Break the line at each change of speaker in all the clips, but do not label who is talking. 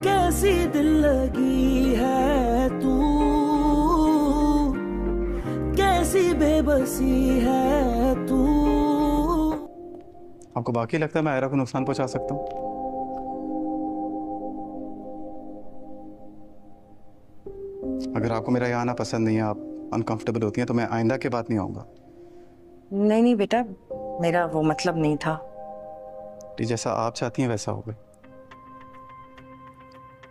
कैसी दिल लगी है तू, कैसी बेबसी है तू।
आपको बाकी लगता है मैं आयरा को नुकसान पहुंचा सकता हूँ? अगर आपको मेरा यहाँ आना पसंद नहीं है, आप अनकंफर्टेबल होती हैं, तो मैं आइंदा के बाद नहीं आऊंगा।
नहीं नहीं बेटा, मेरा वो मतलब नहीं था।
जैसा आप चाहती हैं वैसा होगा।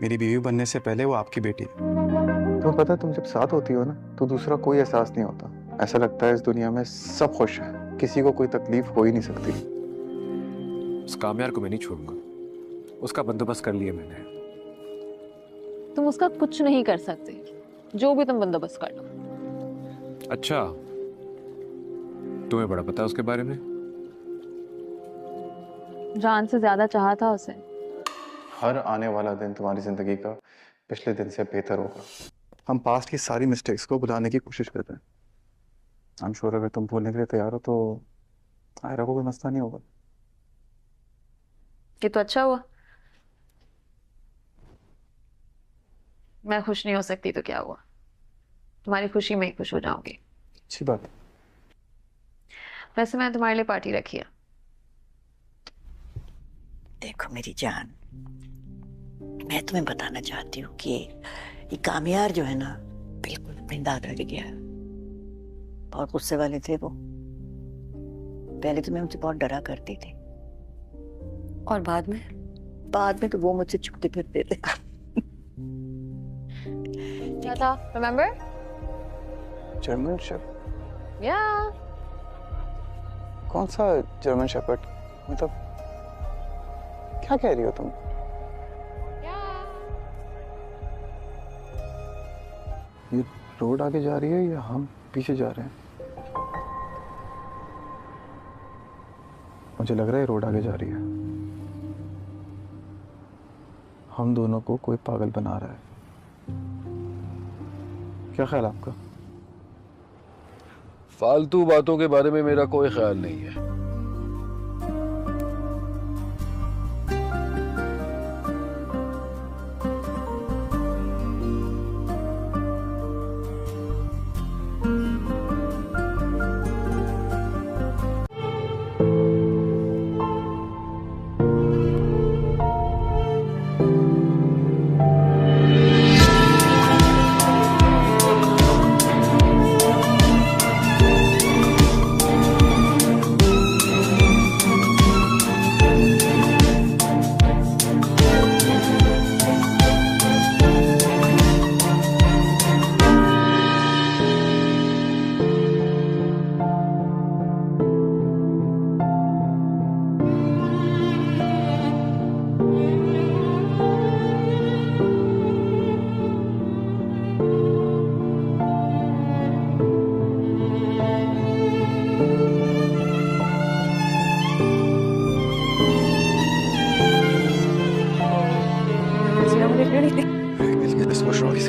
मेरी बीवी बनने से पहले वो आपकी बेटी है। तुम्हें पता है, तुम जब साथ होती हो ना तो दूसरा कोई एहसास नहीं होता। ऐसा लगता है इस दुनिया में सब खुश है, किसी को कोई तकलीफ हो ही नहीं सकती।
उस कामयार को मैं नहीं छोड़ूंगा, उसका बंदोबस्त कर लिया मैंने।
तुम उसका कुछ नहीं कर सकते, जो भी तुम बंदोबस्त कर लो।
अच्छा, तुम्हें बड़ा पता है उसके बारे में?
जान से ज्यादा चाहा था उसे।
हर आने वाला दिन तुम्हारी जिंदगी का पिछले दिन से बेहतर होगा। हम पास्ट की सारी मिस्टेक्स को भुलाने की कोशिश करते हैं। आई एम श्योर अगर तुम भूलने के लिए तैयार हो तो आयरा को कोई मसला नहीं होगा।
ये तो अच्छा हुआ। मैं खुश नहीं हो सकती तो क्या हुआ, तुम्हारी खुशी में ही खुश हो जाऊंगी।
अच्छी बात है।
वैसे मैंने तुम्हारे लिए पार्टी रखी है।
देखो मेरी जान, मैं तुम्हें बताना चाहती हूँ कि ये कामयार जो है ना, बिल्कुल अपनी दादा के गया। बहुत गुस्से वाले थे वो। पहले तो मैं उनसे बहुत डरा करती थी, और बाद में तो वो मुझसे छुपते फिरते थे।
क्या था, रिमेम्बर?
German shepherd?
या
कौन सा जर्मन शेफर्ड? मतलब क्या कह रही हो तुम? ये रोड आगे जा रही है या हम पीछे जा रहे हैं? मुझे लग रहा है रोड आगे जा रही है। हम दोनों को कोई पागल बना रहा है। क्या ख्याल है आपका?
फालतू बातों के बारे में मेरा कोई ख्याल नहीं है।
Das war schon alles.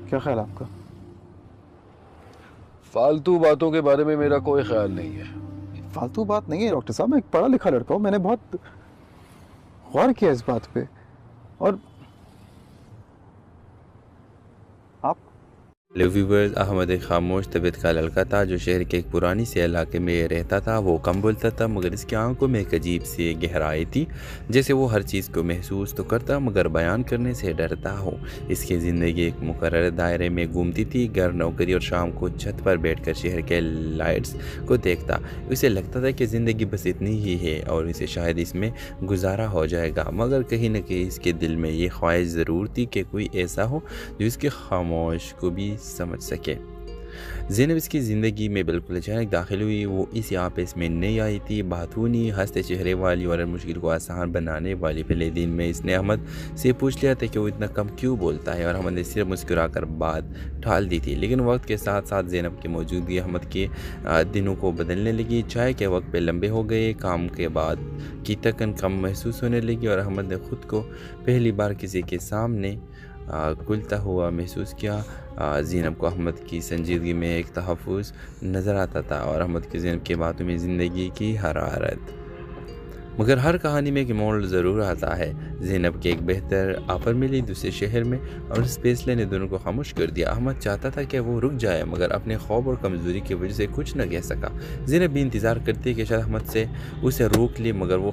क्या ख्याल है आपका?
फालतू बातों के बारे में मेरा कोई ख्याल नहीं है।
फालतू बात नहीं है डॉक्टर साहब, मैं एक पढ़ा लिखा लड़का हूँ, मैंने बहुत गौर किया इस बात पे। और आप
हेलो व्यूवर्स, अहमद एक खामोश तबीयत का लड़का था जो शहर के एक पुरानी से इलाके में रहता था। वो कम बोलता था मगर इसकी आंखों में एक अजीब सी गहराई थी, जैसे वो हर चीज़ को महसूस तो करता मगर बयान करने से डरता हो। इसकी ज़िंदगी एक मुकर्रर दायरे में घूमती थी, घर, नौकरी और शाम को छत पर बैठकर शहर के लाइट्स को देखता। उसे लगता था कि ज़िंदगी बस इतनी ही है और इसे शायद इसमें गुजारा हो जाएगा, मगर कहीं न कहीं इसके दिल में ये ख्वाहिश ज़रूर थी कि कोई ऐसा हो जो इसके खामोश को भी समझ सके। ज़ैनब इसकी ज़िंदगी में बिल्कुल अचानक दाखिल हुई। वो इस यहाँ पे इसमें नई आई थी, बातूनी, हंसते चेहरे वाली और मुश्किल को आसान बनाने वाली। पहले दिन में इसने अहमद से पूछ लिया था कि वो इतना कम क्यों बोलता है और अहमद ने सिर्फ मुस्कुराकर बात टाल दी थी। लेकिन वक्त के साथ साथ ज़ैनब की मौजूदगी अहमद के दिनों को बदलने लगी। चाय के वक्त पे लंबे हो गए, काम के बाद की थकन कम महसूस होने लगी और अहमद ने खुद को पहली बार किसी के सामने खुलता हुआ महसूस किया। ज़ैनब को अहमद की संजीदगी में एक तहफ़्फ़ुज़ नज़र आता था और अहमद की ज़ैनब की बातों में ज़िंदगी की हरारत। मगर हर कहानी में एक मोड़ ज़रूर आता है। ज़ैनब के एक बेहतर ऑफर मिली दूसरे शहर में और इस फैसले ने दोनों को खामोश कर दिया। अहमद चाहता था कि वो रुक जाए मगर अपने खौफ और कमज़ोरी की वजह से कुछ न कह सका। ज़ैनब भी इंतज़ार करती कि शायद अहमद से उसे रोक ले, मगर वो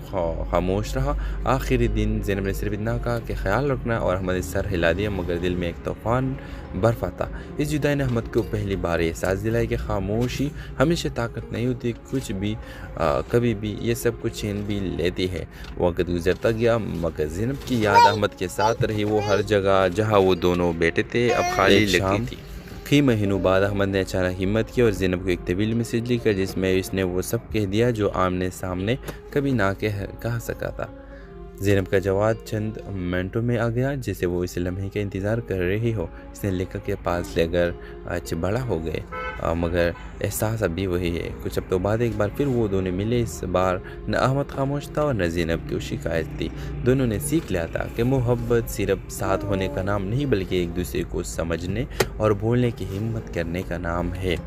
खामोश रहा। आखिरी दिन ज़ैनब ने सिर्फ इतना कहा कि ख्याल रखना और अहमद ने सर हिला दिया, मगर दिल में एक तूफ़ान बर्फ आता। इस जुदाई ने अहमद को पहली बार एहसास दिलाया कि खामोशी हमेशा ताकत नहीं होती, कुछ भी कभी भी ये सब कुछ छीन भी लेती है। वक्त गुजरता गया मगर ज़ैनब की याद अहमद के साथ रही। वो हर जगह जहाँ वो दोनों बैठे थे अब खाली लगती थी। कई महीनों बाद अहमद ने अचानक हिम्मत की और ज़ैनब को एक तवील मैसेज लिखा जिसमें इसने वो सब कह दिया जो आमने सामने कभी ना कह सका था। ज़ैनब का जवाब चंद मिनटों में आ गया, जैसे वो इस लम्हे का इंतज़ार कर रही हो। इसने लेखक के पास लेकर आज बड़ा हो गए मगर एहसास अभी वही है। कुछ हफ्तों बाद एक बार फिर वो दोनों मिले। इस बार न अहमद खामोश था और न ज़ैनब की शिकायत थी। दोनों ने सीख लिया था कि मोहब्बत सिर्फ साथ होने का नाम नहीं बल्कि एक दूसरे को समझने और बोलने की हिम्मत करने का नाम है।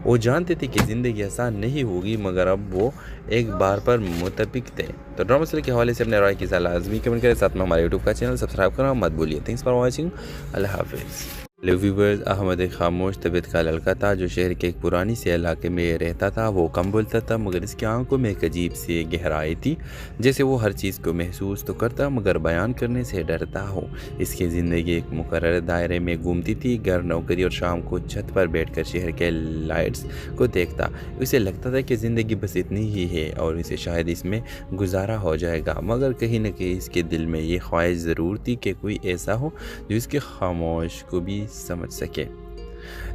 वो जानते थे कि ज़िंदगी आसान नहीं होगी मगर अब वो एक बार पर मुतफिक थे। तो ड्रामा मसले के हवाले से अपने राय की सलाह लाजमी कमेंट करें, साथ में हमारे यूट्यूब का चैनल सब्सक्राइब करना मत भूलिए। Thanks for watching. अल्लाह हाफिज़। हेलो व्यूवर्स, अहमद एक खामोश तबीयत का लड़का था जो शहर के एक पुरानी से इलाके में रहता था। वो कम बोलता था मगर इसकी आंखों में एक अजीब सी गहराई थी, जैसे वो हर चीज़ को महसूस तो करता मगर बयान करने से डरता हो। इसकी ज़िंदगी एक मुकर्रर दायरे में घूमती थी, घर, नौकरी और शाम को छत पर बैठकर शहर के लाइट्स को देखता। उसे लगता था कि ज़िंदगी बस इतनी ही है और इसे शायद इसमें गुजारा हो जाएगा, मगर कहीं न कहीं इसके दिल में ये ख्वाहिश ज़रूर थी कि कोई ऐसा हो जो इसके खामोश को भी समझ सके।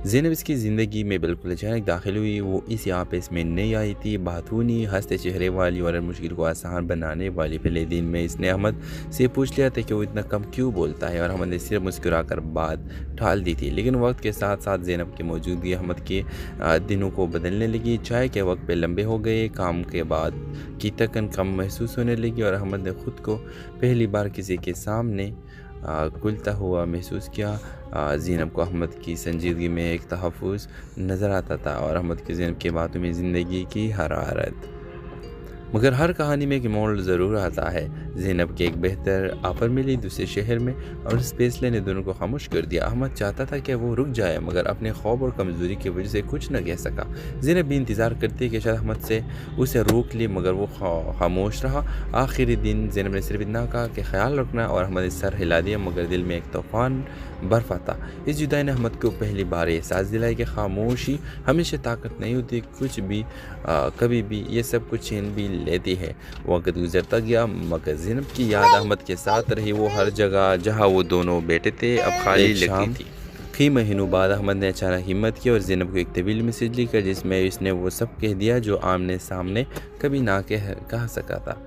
ज़ैनब इसकी ज़िंदगी में बिल्कुल अचानक दाखिल हुई। वो इस यहाँ पे इसमें नई आई थी, बातूनी, हंसते चेहरे वाली और मुश्किल को आसान बनाने वाली। पहले दिन में इसने अहमद से पूछ लिया था कि वो इतना कम क्यों बोलता है और अहमद ने सिर्फ मुस्कुराकर बात टाल दी थी। लेकिन वक्त के साथ साथ ज़ैनब की मौजूदगी अहमद के दिनों को बदलने लगी। चाय के वक्त पे लंबे हो गए, काम के बाद की थकन कम महसूस होने लगी और अहमद ने खुद को पहली बार किसी के सामने खुलता हुआ महसूस किया। ज़ैनब को अहमद की संजीदगी में एक तहफ़्फ़ुज़ नज़र आता था और अहमद की ज़ैनब की बातों में ज़िंदगी की हरारत। मगर हर कहानी में एक मोड़ ज़रूर आता है। ज़ैनब के एक बेहतर ऑफर मिली दूसरे शहर में और इस फैसले ने दोनों को खामोश कर दिया। अहमद चाहता था कि वो रुक जाए मगर अपने खौफ और कमज़ोरी की वजह से कुछ न कह सका। ज़ैनब भी इंतज़ार करती कि शायद अहमद से उसे रोक ले, मगर वो खामोश रहा। आखिरी दिन ज़ैनब ने सिर्फ इतना कहा कि ख्याल रखना और अहमद ने सर हिला दिया, मगर दिल में एक तूफ़ान बर्फ आता। इस जुदाई ने अहमद को पहली बार एहसास दिलाया कि खामोशी हमेशा ताकत नहीं होती, कुछ भी कभी भी ये सब कुछ छीन भी लेती है। वक्त गुजरता गया मगर ज़ैनब की याद अहमद के साथ रही। वो हर जगह जहाँ वो दोनों बैठे थे अब खाली लगती थी। कई महीनों बाद अहमद ने अचानक हिम्मत की और ज़ैनब को एक तवील मैसेज लिखा जिसमें इसने वो सब कह दिया जो आमने सामने कभी ना कह सका था।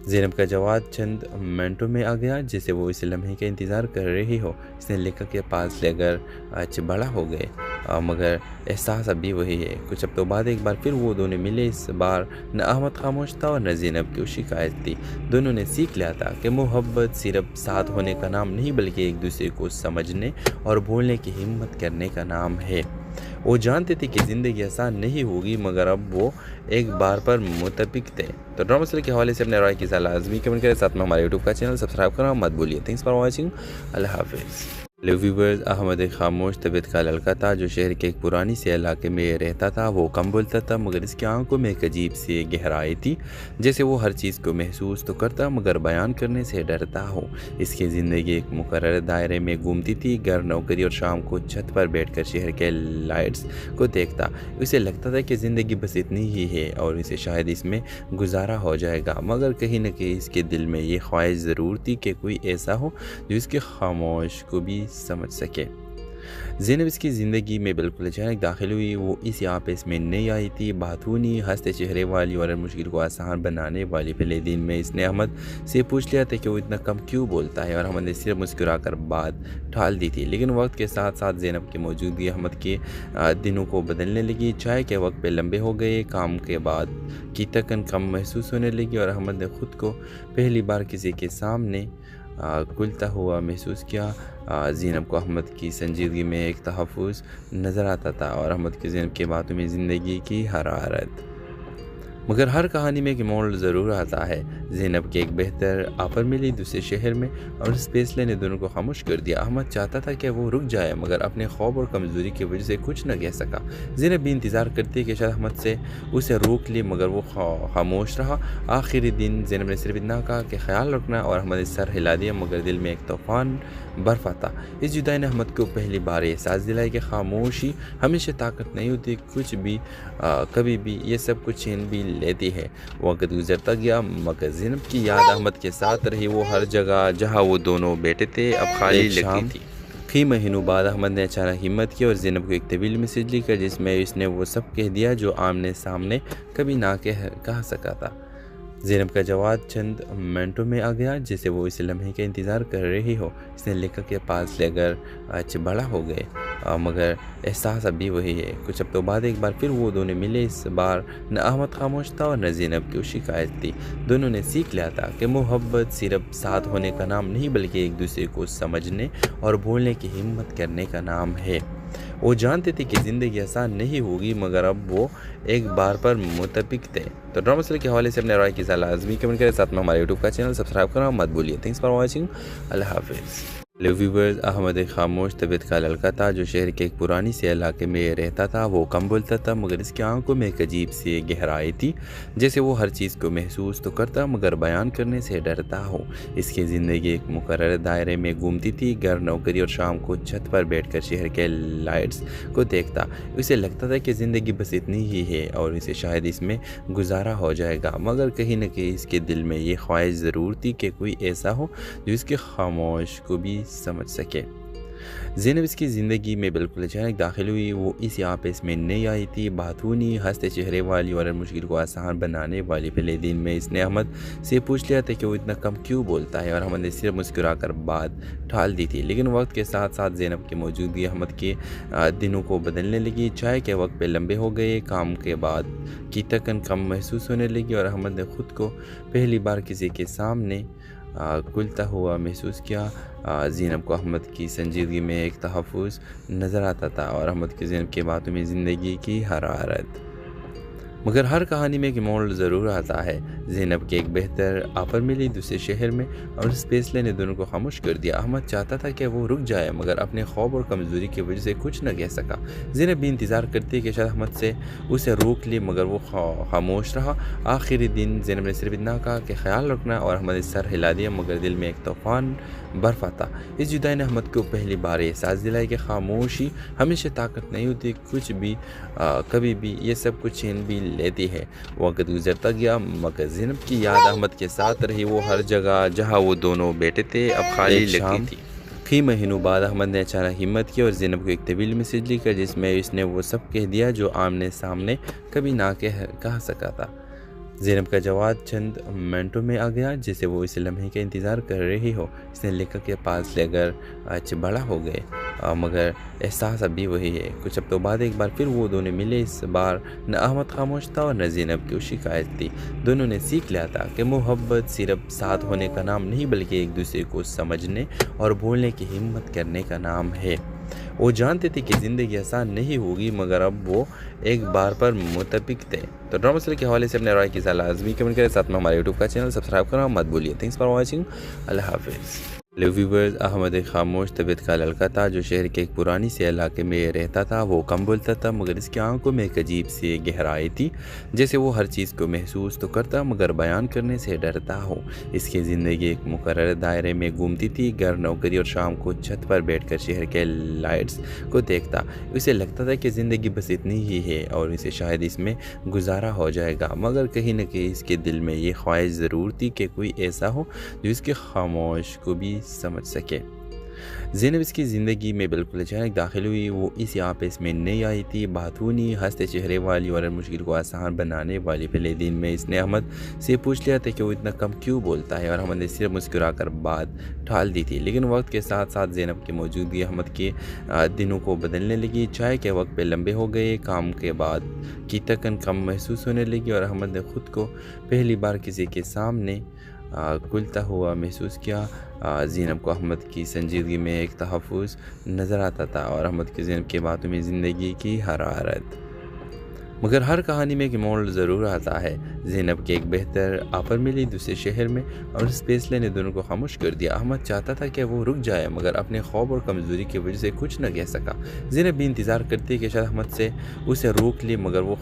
ज़ैनब का जवाब चंद मिनटों में आ गया, जैसे वो इस लम्हे का इंतज़ार कर रही हो। इसने लेखक के पास लेकर आज बड़ा हो गए मगर एहसास अभी वही है। कुछ हफ्तों बाद एक बार फिर वो दोनों मिले। इस बार न अहमद खामोश था और न ज़ैनब की शिकायत थी। दोनों ने सीख लिया था कि मोहब्बत सिर्फ साथ होने का नाम नहीं बल्कि एक दूसरे को समझने और बोलने की हिम्मत करने का नाम है। वो जानते थे कि ज़िंदगी आसान नहीं होगी मगर अब वो एक बार पर मुतफिक थे। तो ड्रामा मसले के हवाले से अपने राय की सलाह लाजमी कमेंट करें, साथ में हमारे यूट्यूब का चैनल सब्सक्राइब करना मत भूलिए। Thanks for watching. अल्लाह हाफिज़। हेलो व्यूवर्स, अहमद एक खामोश तबीयत का लड़का था जो शहर के एक पुरानी से इलाके में रहता था। वो कम बोलता था मगर इसकी आंखों में एक अजीब सी गहराई थी, जैसे वो हर चीज़ को महसूस तो करता मगर बयान करने से डरता हो। इसकी ज़िंदगी एक मुकर्रर दायरे में घूमती थी, घर, नौकरी और शाम को छत पर बैठकर शहर के लाइट्स को देखता। उसे लगता था कि ज़िंदगी बस इतनी ही है और इसे शायद इसमें गुजारा हो जाएगा, मगर कहीं न कहीं इसके दिल में ये ख्वाहिश ज़रूर थी कि कोई ऐसा हो जो इसके खामोश को भी समझ सके। ज़ैनब इसकी ज़िंदगी में बिल्कुल अचानक दाखिल हुई। वो इस यहाँ पे इसमें नई आई थी, बातूनी, हंसते चेहरे वाली और मुश्किल को आसान बनाने वाली। पहले दिन में इसने अहमद से पूछ लिया था कि वो इतना कम क्यों बोलता है और अहमद ने सिर्फ मुस्कुराकर बात टाल दी थी। लेकिन वक्त के साथ साथ ज़ैनब की मौजूदगी अहमद के दिनों को बदलने लगी। चाय के वक्त पे लंबे हो गए, काम के बाद की थकन कम महसूस होने लगी और अहमद ने खुद को पहली बार किसी के सामने खुलता हुआ महसूस किया। ज़ैनब को अहमद की संजीदगी में एक तहफ़्फ़ुज़ नज़र आता था और अहमद की ज़ैनब की बातों में ज़िंदगी की हरारत। मगर हर कहानी में एक मोड़ ज़रूर आता है। ज़ैनब के एक बेहतर ऑफर मिली दूसरे शहर में और इस फैसले ने दोनों को खामोश कर दिया। अहमद चाहता था कि वो रुक जाए मगर अपने खौफ और कमज़ोरी की वजह से कुछ न कह सका। ज़ैनब भी इंतज़ार करती कि शायद अहमद से उसे रोक ले, मगर वो खामोश रहा। आखिरी दिन ज़ैनब ने सिर्फ इतना कहा कि ख्याल रखना और अहमद ने सर हिला दिया, मगर दिल में एक तूफ़ान बर्फ आता। इस जुदाई ने अहमद को पहली बार एहसास दिलाया कि खामोशी हमेशा ताकत नहीं होती, कुछ भी कभी भी ये सब कुछ छीन भी लेती है। वक्त गुजरता गया मगर ज़ैनब की याद अहमद के साथ रही। वो हर जगह जहाँ वो दोनों बैठे थे अब खाली लगती थी। कई महीनों बाद अहमद ने अचानक हिम्मत की और ज़ैनब को एक तवील मैसेज लिखा जिसमें इसने वो सब कह दिया जो आमने सामने कभी ना कह सका था। ज़ैनब का जवाब चंद मिनटों में आ गया, जैसे वो इस लम्हे का इंतज़ार कर रही हो। इसने लेखक के पास लेकर बड़ा हो गए मगर एहसास अभी वही है। कुछ हफ्तों बाद एक बार फिर वो दोनों मिले। इस बार न अहमद खामोश था और न ज़ैनब की शिकायत थी। दोनों ने सीख लिया था कि मोहब्बत सिर्फ साथ होने का नाम नहीं बल्कि एक दूसरे को समझने और बोलने की हिम्मत करने का नाम है। वो जानते थे कि ज़िंदगी आसान नहीं होगी मगर अब वो एक बार पर मुतफिक थे। तो ड्रामा सीरियल के हवाले से अपने राय की सलाह लाज़मी कमेंट करें, साथ में हमारे यूट्यूब का चैनल सब्सक्राइब करना मत भूलिए। Thanks for watching. अल्लाह हाफिज़। हेलो व्यूवर्स, अहमद एक खामोश तबीयत का लड़का था जो शहर के एक पुरानी से इलाके में रहता था। वो कम बोलता था मगर इसकी आंखों में एक अजीब सी गहराई थी, जैसे वो हर चीज़ को महसूस तो करता मगर बयान करने से डरता हो। इसकी ज़िंदगी एक मुकर्रर दायरे में घूमती थी, घर, नौकरी और शाम को छत पर बैठकर शहर के लाइट्स को देखता। उसे लगता था कि ज़िंदगी बस इतनी ही है और इसे शायद इसमें गुजारा हो जाएगा, मगर कहीं न कहीं इसके दिल में ये ख्वाहिश ज़रूर थी कि कोई ऐसा हो जो इसके खामोश को भी समझ सके। ज़ैनब इसकी ज़िंदगी में बिल्कुल अचानक दाखिल हुई। वो इस यहाँ पे इसमें नई आई थी, बातूनी, हंसते चेहरे वाली और मुश्किल को आसान बनाने वाली। पहले दिन में इसने अहमद से पूछ लिया था कि वो इतना कम क्यों बोलता है और अहमद ने सिर्फ मुस्कुराकर बात टाल दी थी। लेकिन वक्त के साथ साथ ज़ैनब की मौजूदगी अहमद के दिनों को बदलने लगी। चाय के वक्त पे लंबे हो गए, काम के बाद की थकन कम महसूस होने लगी और अहमद ने खुद को पहली बार किसी के सामने खुलता हुआ महसूस किया। ज़ैनब को अहमद की संजीदगी में एक तहफ़्फ़ुज़ नज़र आता था और अहमद की ज़ैनब की बातों में ज़िंदगी की हरारत। मगर हर कहानी में एक मोड़ ज़रूर आता है। ज़ैनब के एक बेहतर ऑफर मिली दूसरे शहर में और इस फैसले ने दोनों को खामोश कर दिया। अहमद चाहता था कि वो रुक जाए मगर अपने खौफ और कमज़ोरी की वजह से कुछ न कह सका। ज़ैनब भी इंतज़ार करती कि शायद अहमद से उसे रोक ले, मगर वो खामोश रहा। आखिरी दिन ज़ैनब ने सिर्फ इतना कहा कि ख्याल रखना और अहमद ने सर हिला दिया, मगर दिल में एक तूफ़ान बर्फ आता। इस जुदाई ने अहमद को पहली बार एहसास दिलाया कि खामोशी हमेशा ताकत नहीं होती, कुछ भी कभी भी ये सब कुछ छीन भी लेती है। वक्त गुजरता गया मगर ज़ैनब की याद अहमद के साथ रही। वो हर जगह जहाँ वो दोनों बैठे थे अब खाली लगती थी। कई महीनों बाद अहमद ने अचानक हिम्मत की और ज़ैनब को एक तवील मैसेज लिखा जिसमें इसने वो सब कह दिया जो आमने सामने कभी ना कह सका था। ज़ैनब का जवाब चंद मिनटों में आ गया, जैसे वो इस लम्हे का इंतज़ार कर रही हो। इसने लेखक के पास लेकर बड़ा हो गए मगर एहसास अभी वही है। कुछ हफ्तों बाद एक बार फिर वो दोनों मिले। इस बार न अहमद खामोश था और न ज़ैनब की शिकायत थी। दोनों ने सीख लिया था कि मोहब्बत सिर्फ साथ होने का नाम नहीं बल्कि एक दूसरे को समझने और बोलने की हिम्मत करने का नाम है। वो जानते थे कि ज़िंदगी आसान नहीं होगी मगर अब वो एक बार पर मुतफिक थे। तो ड्रामा सीरियल के हवाले से अपने राय की सलाह लाज़मी कमेंट करें, साथ में हमारे यूट्यूब का चैनल सब्सक्राइब करना मत भूलिए। Thanks for watching. अल्लाह हाफिज़। हेलो व्यूवर्स, अहमद एक खामोश तबीयत का लड़का था जो शहर के एक पुरानी से इलाके में रहता था। वो कम बोलता था मगर इसकी आंखों में एक अजीब सी गहराई थी, जैसे वो हर चीज़ को महसूस तो करता मगर बयान करने से डरता हो। इसकी ज़िंदगी एक मुकर्रर दायरे में घूमती थी, घर, नौकरी और शाम को छत पर बैठकर शहर के लाइट्स को देखता। उसे लगता था कि ज़िंदगी बस इतनी ही है और इसे शायद इसमें गुजारा हो जाएगा, मगर कहीं न कहीं इसके दिल में ये ख्वाहिश ज़रूर थी कि कोई ऐसा हो जो इसके खामोश को भी समझ सके। ज़ैनब इसकी ज़िंदगी में बिल्कुल अचानक दाखिल हुई। वो इस यहाँ पे इसमें नई आई थी, बातूनी, हंसते चेहरे वाली और मुश्किल को आसान बनाने वाली। पहले दिन में इसने अहमद से पूछ लिया था कि वो इतना कम क्यों बोलता है और अहमद ने सिर्फ मुस्कुरा कर बात टाल दी थी। लेकिन वक्त के साथ साथ ज़ैनब की मौजूदगी अहमद के दिनों को बदलने लगी। चाय के वक्त पे लंबे हो गए, काम के बाद की थकन कम महसूस होने लगी और अहमद ने खुद को पहली बार किसी के सामने खुलता हुआ महसूस किया। ज़ैनब को अहमद की संजीदगी में एक तहफ़्फ़ुज़ नज़र आता था और अहमद की ज़ैनब की बातों में ज़िंदगी की हरारत। मगर हर कहानी में एक मोड़ ज़रूर आता है। ज़ैनब के एक बेहतर ऑफर मिली दूसरे शहर में और इस फैसले ने दोनों को खामोश कर दिया। अहमद चाहता था कि वो रुक जाए मगर अपने खौफ और कमज़ोरी की वजह से कुछ न कह सका। ज़ैनब भी इंतज़ार करती कि शायद अहमद से उसे रोक ले, मगर वो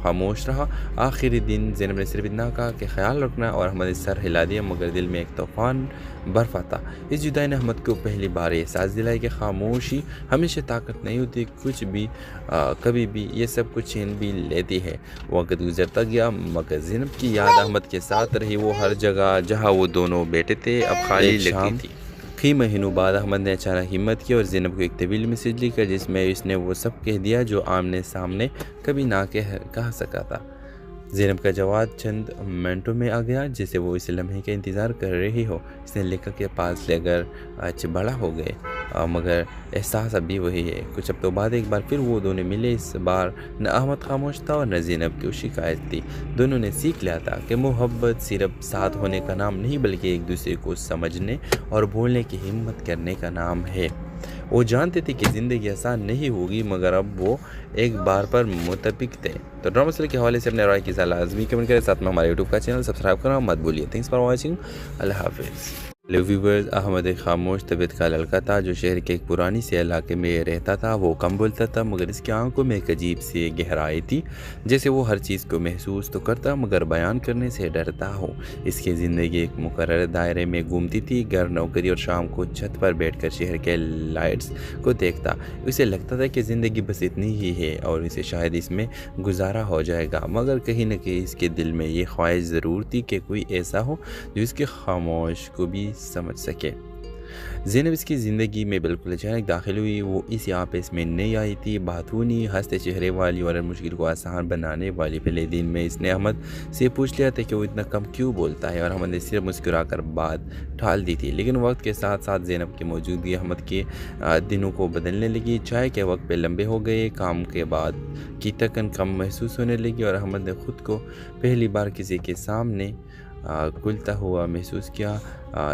खामोश रहा। आखिरी दिन ज़ैनब ने सिर्फ इतना कहा कि ख्याल रखना और अहमद ने सर हिला दिया, मगर दिल में एक तूफ़ान बर्फ आता। इस जुदाई ने अहमद को पहली बार एहसास दिलाया कि खामोशी हमेशा ताकत नहीं होती, कुछ भी कभी भी ये सब कुछ छीन भी लेती है। वक्त गुजरता गया मगर ज़ैनब की याद अहमद के साथ रही। वो हर जगह जहाँ वो दोनों बैठे थे अब खाली लगती थी। कई महीनों बाद अहमद ने अचानक हिम्मत की और ज़ैनब को एक तवील मैसेज लिखा जिसमें इसने वो सब कह दिया जो आमने सामने कभी ना कह सका था। ज़ैनब का जवाब चंद मिनटों में आ गया, जैसे वो इस लम्हे का इंतज़ार कर रही हो। इसने लिखा के पास लेकर आज बड़ा हो गए मगर एहसास अभी वही है। कुछ हफ्तों बाद एक बार फिर वो दोनों मिले। इस बार न अहमद खामोश था और न ज़ैनब की शिकायत थी। दोनों ने सीख लिया था कि मोहब्बत सिर्फ साथ होने का नाम नहीं बल्कि एक दूसरे को समझने और बोलने की हिम्मत करने का नाम है। वो जानते थे कि ज़िंदगी आसान नहीं होगी मगर अब वो एक बार पर मुतफिक थे। तो ड्रामा सीरियल के हवाले से अपने राय की सलाह लाजमी कमेंट करें, साथ में हमारे यूट्यूब का चैनल सब्सक्राइब करना मत भूलिए। Thanks for watching. अल्लाह हाफिज़। हेलो व्यूवर्स, अहमद एक खामोश तबीयत का लड़का था जो शहर के एक पुरानी से इलाके में रहता था। वो कम बोलता था मगर इसकी आंखों में एक अजीब सी गहराई थी, जैसे वो हर चीज़ को महसूस तो करता मगर बयान करने से डरता हो। इसकी ज़िंदगी एक मुकर्रर दायरे में घूमती थी, घर, नौकरी और शाम को छत पर बैठकर शहर के लाइट्स को देखता। उसे लगता था कि ज़िंदगी बस इतनी ही है और इसे शायद इसमें गुजारा हो जाएगा, मगर कहीं न कहीं इसके दिल में ये ख्वाहिश ज़रूर थी कि कोई ऐसा हो जो इसके खामोश को भी समझ सके। ज़ैनब इसकी ज़िंदगी में बिल्कुल अचानक दाखिल हुई। वो इस यहाँ पे इसमें नई आई थी, बातूनी, हंसते चेहरे वाली और मुश्किल को आसान बनाने वाली। पहले दिन में इसने अहमद से पूछ लिया था कि वो इतना कम क्यों बोलता है और अहमद ने सिर्फ मुस्कुरा कर बात टाल दी थी। लेकिन वक्त के साथ साथ ज़ैनब की मौजूदगी अहमद के दिनों को बदलने लगी। चाय के वक्त पे लंबे हो गए, काम के बाद की थकन कम महसूस होने लगी और अहमद ने खुद को पहली बार किसी के सामने खुलता हुआ महसूस किया।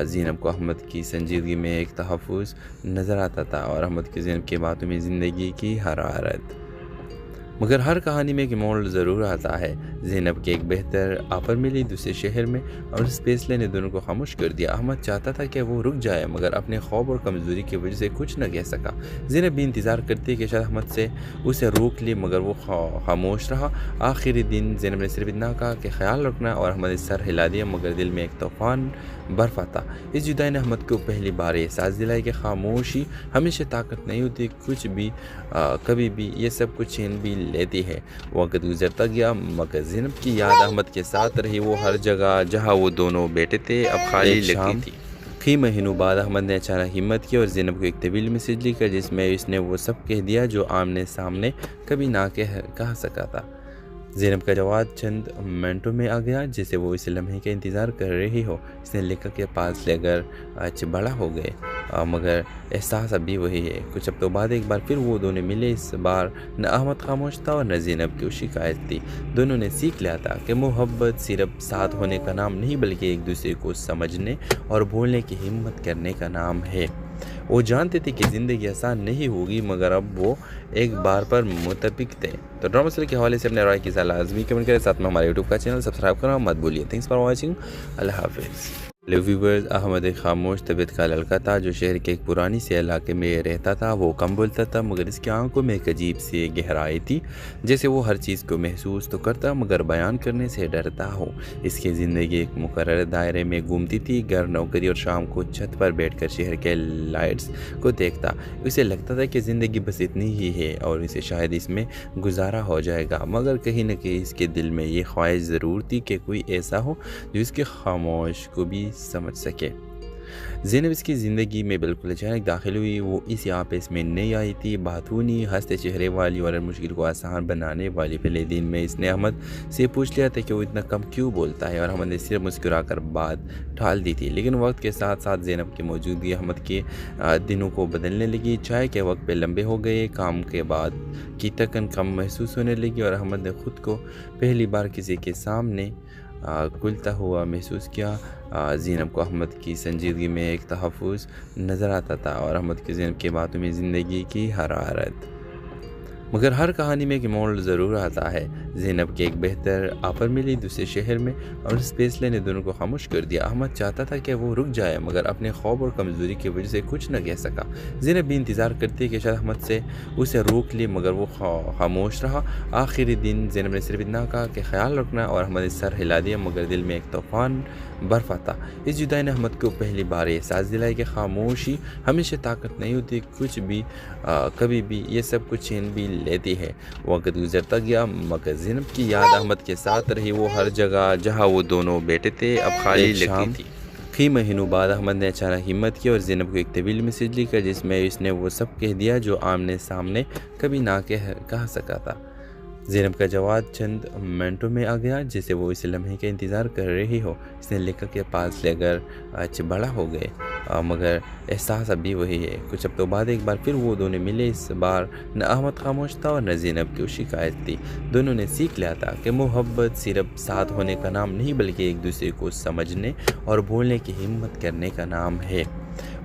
ज़ैनब को अहमद की संजीदगी में एक तहफ़्फ़ुज़ नज़र आता था और अहमद की ज़ैनब की बातों में ज़िंदगी की हरारत। मगर हर कहानी में एक मोड़ ज़रूर आता है। ज़ैनब के एक बेहतर ऑफर मिली दूसरे शहर में और इस फैसले ने दोनों को खामोश कर दिया। अहमद चाहता था कि वो रुक जाए मगर अपने खौफ और कमज़ोरी की वजह से कुछ न कह सका। ज़ैनब भी इंतज़ार करती कि शायद अहमद से उसे रोक ले, मगर वो खामोश रहा। आखिरी दिन ज़ैनब ने सिर्फ इतना कहा कि ख्याल रखना और अहमद ने सर हिला दिया, मगर दिल में एक तूफ़ान बर्फ आता। इस जुदाई ने अहमद को पहली बार एहसास दिलाया कि खामोशी हमेशा ताकत नहीं होती, कुछ भी कभी भी ये सब कुछ छीन भी लेती है। वक्त गुजरता गया मगर ज़ैनब की याद अहमद के साथ रही। वो हर जगह जहाँ वो दोनों बैठे थे अब खाली लगती थी। कई महीनों बाद अहमद ने अचानक हिम्मत की और ज़ैनब को एक तवील मैसेज लिखा जिसमें इसने वो सब कह दिया जो आमने सामने कभी ना कह सका था। ज़ैनब का जवाब चंद मिनटों में आ गया, जैसे वो इस लम्हे का इंतज़ार कर रही हो। इसने लिखा के पास लेकर आज बड़ा हो गए मगर एहसास अभी वही है। कुछ हफ्तों बाद एक बार फिर वो दोनों मिले। इस बार न अहमद खामोश था और न ज़ैनब की शिकायत थी। दोनों ने सीख लिया था कि मोहब्बत सिर्फ साथ होने का नाम नहीं बल्कि एक दूसरे को समझने और बोलने की हिम्मत करने का नाम है। वो जानते थे कि ज़िंदगी आसान नहीं होगी मगर अब वो एक बार पर मुतफिक थे। तो ड्रामा सीरियल के हवाले से अपने राय की सलाह लाजमी कमेंट करें, साथ में हमारे यूट्यूब का चैनल सब्सक्राइब करना मत भूलिए। Thanks for watching. अल्लाह हाफिज़। हेलो व्यूवर्स, अहमद एक खामोश तबीयत का लड़का था जो शहर के एक पुरानी से इलाके में रहता था। वो कम बोलता था मगर इसकी आंखों में एक अजीब सी गहराई थी, जैसे वो हर चीज़ को महसूस तो करता मगर बयान करने से डरता हो। इसकी ज़िंदगी एक मुकर्रर दायरे में घूमती थी, घर, नौकरी और शाम को छत पर बैठकर शहर के लाइट्स को देखता। उसे लगता था कि ज़िंदगी बस इतनी ही है और इसे शायद इसमें गुजारा हो जाएगा, मगर कहीं न कहीं इसके दिल में ये ख्वाहिश ज़रूर थी कि कोई ऐसा हो जो इसके खामोश को भी समझ सके। ज़ैनब इसकी ज़िंदगी में बिल्कुल अचानक दाखिल हुई। वो इस यहाँ पे इसमें नहीं आई थी। बातूनी, हंसते चेहरे वाली और मुश्किल को आसान बनाने वाली। पहले दिन में इसने अहमद से पूछ लिया था कि वो इतना कम क्यों बोलता है और अहमद ने सिर्फ मुस्कुरा कर बात टाल दी थी। लेकिन वक्त के साथ साथ ज़ैनब की मौजूदगी अहमद के दिनों को बदलने लगी। चाय के वक्त पे लंबे हो गए, काम के बाद की थकन कम महसूस होने लगी और अहमद ने खुद को पहली बार किसी के सामने खुलता हुआ महसूस किया। ज़ैनब को अहमद की संजीदगी में एक तहफ़्फ़ुज़ नज़र आता था और अहमद की ज़ैनब की बातों में ज़िंदगी की हरारत। मगर हर कहानी में एक मोड़ ज़रूर आता है। ज़ैनब के एक बेहतर ऑफर मिली दूसरे शहर में और इस फैसले ने दोनों को खामोश कर दिया। अहमद चाहता था कि वो रुक जाए मगर अपने खौफ और कमज़ोरी की वजह से कुछ न कह सका। ज़ैनब भी इंतज़ार करती है कि शायद अहमद से उसे रोक ले, मगर वो खामोश रहा। आखिरी दिन ज़ैनब ने सिर्फ इतना कहा कि ख्याल रखना और अहमद ने सर हिला दिया, मगर दिल में एक तूफ़ान बर्फ आता। इस जुदाई ने अहमद को पहली बार एहसास दिलाया कि खामोशी हमेशा ताकत नहीं होती, कुछ भी कभी भी ये सब कुछ छीन भी लेती है। वक्त गुजरता गया मगर ज़ैनब की याद अहमद के साथ रही। वो हर जगह जहाँ वो दोनों बैठे थे अब खाली लगती थी। कई महीनों बाद अहमद ने अचानक हिम्मत की और ज़ैनब को एक तवील मैसेज लिखा जिसमें इसने वो सब कह दिया जो आमने सामने कभी ना कह सका था। ज़ैनब का जवाब चंद मिनटों में आ गया, जैसे वो इस लम्हे का इंतज़ार कर रही हो। इसने लेखक के पास लेकर आज बड़ा हो गए मगर एहसास अभी वही है। कुछ हफ्तों बाद एक बार फिर वो दोनों मिले। इस बार न अहमद खामोश था और न ज़ैनब की शिकायत थी। दोनों ने सीख लिया था कि मोहब्बत सिर्फ साथ होने का नाम नहीं बल्कि एक दूसरे को समझने और बोलने की हिम्मत करने का नाम है।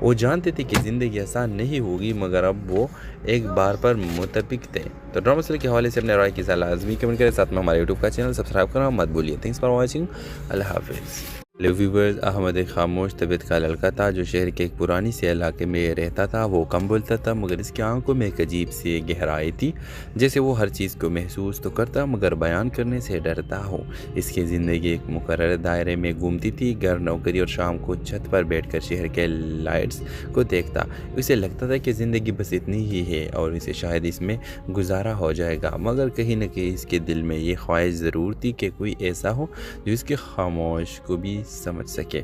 वो जानते थे कि ज़िंदगी आसान नहीं होगी मगर अब वो एक बार पर मुतफिक थे। तो ड्रामा सीरियल के हवाले से अपने राय की सलाह लाज़मी कमेंट करें। साथ में हमारे यूट्यूब का चैनल सब्सक्राइब करना मत भूलिए। Thanks for watching. अल्लाह हाफिज़। हेलो व्यूवर्स, अहमद एक खामोश तबीयत का लड़का था जो शहर के एक पुरानी से इलाके में रहता था। वो कम बोलता था मगर इसकी आंखों में एक अजीब सी गहराई थी, जैसे वो हर चीज़ को महसूस तो करता मगर बयान करने से डरता हो। इसकी ज़िंदगी एक मुकर्रर दायरे में घूमती थी, घर, नौकरी और शाम को छत पर बैठकर शहर के लाइट्स को देखता। उसे लगता था कि ज़िंदगी बस इतनी ही है और इसे शायद इसमें गुजारा हो जाएगा, मगर कहीं न कहीं इसके दिल में ये ख्वाहिश ज़रूर थी कि कोई ऐसा हो जो इसके खामोश को भी समझ सके।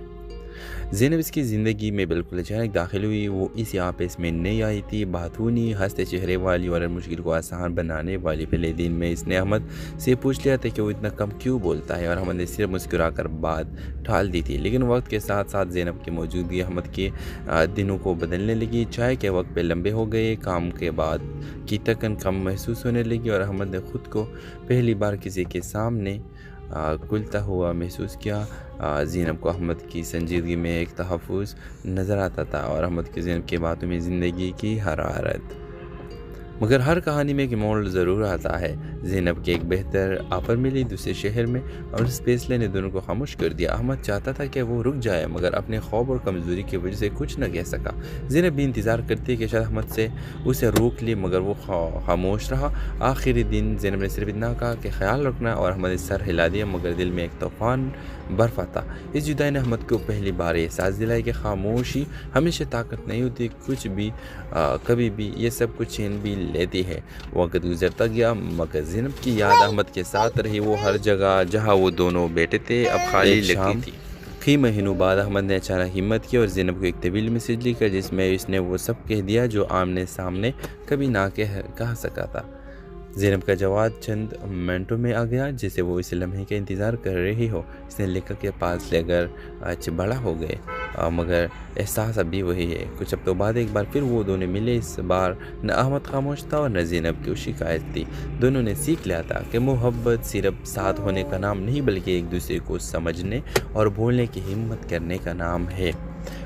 ज़ैनब इसकी ज़िंदगी में बिल्कुल अचानक दाखिल हुई। वो इस यहाँ पे इसमें नहीं आई थी। बातूनी, हंसते चेहरे वाली और मुश्किल को आसान बनाने वाली। पहले दिन में इसने अहमद से पूछ लिया था कि वो इतना कम क्यों बोलता है और अहमद ने सिर्फ मुस्कुरा कर बात टाल दी थी। लेकिन वक्त के साथ साथ ज़ैनब की मौजूदगी अहमद के दिनों को बदलने लगी। चाय के वक्त पे लंबे हो गए, काम के बाद की थकन कम महसूस होने लगी और अहमद ने खुद को पहली बार किसी के सामने खुलता हुआ महसूस किया। ज़ैनब को अहमद की संजीदगी में एक तहफ़्फ़ुज़ नज़र आता था और अहमद की ज़ैनब की बातों में ज़िंदगी की हरारत। मगर हर कहानी में एक मोड़ ज़रूर आता है। ज़ैनब के एक बेहतर ऑफर मिली दूसरे शहर में और इस फैसले ने दोनों को खामोश कर दिया। अहमद चाहता था कि वो रुक जाए मगर अपने खौफ और कमज़ोरी की वजह से कुछ न कह सका। ज़ैनब भी इंतज़ार करती है कि शायद अहमद से उसे रोक ले, मगर वो खामोश रहा। आखिरी दिन ज़ैनब ने सिर्फ इतना कहा कि ख्याल रखना और अहमद ने सर हिला दिया, मगर दिल में एक तूफ़ान बर्फ आता। इस जुदाई ने अहमद को पहली बार एहसास दिलाया कि खामोशी हमेशा ताकत नहीं होती, कुछ भी कभी भी ये सब कुछ छीन भी लेती है। वक्त गुजरता गया मगर ज़ैनब की याद अहमद के साथ रही। वो हर जगह जहाँ वो दोनों बैठे थे अब खाली लगती थी। कई महीनों बाद अहमद ने अचानक हिम्मत की और ज़ैनब को एक तवील मैसेज लिखा जिसमें इसने वो सब कह दिया जो आमने सामने कभी ना कह सका था। ज़ैनब का जवाब चंद मिनटों में आ गया, जैसे वो इस लम्हे का इंतज़ार कर रही हो। इसने लेखक के पास लेकर आज बड़ा हो गए मगर एहसास अभी वही है। कुछ हफ्तों बाद एक बार फिर वो दोनों मिले। इस बार न अहमद खामोश था और न ज़ैनब की शिकायत थी। दोनों ने सीख लिया था कि मोहब्बत सिर्फ साथ होने का नाम नहीं बल्कि एक दूसरे को समझने और बोलने की हिम्मत करने का नाम है।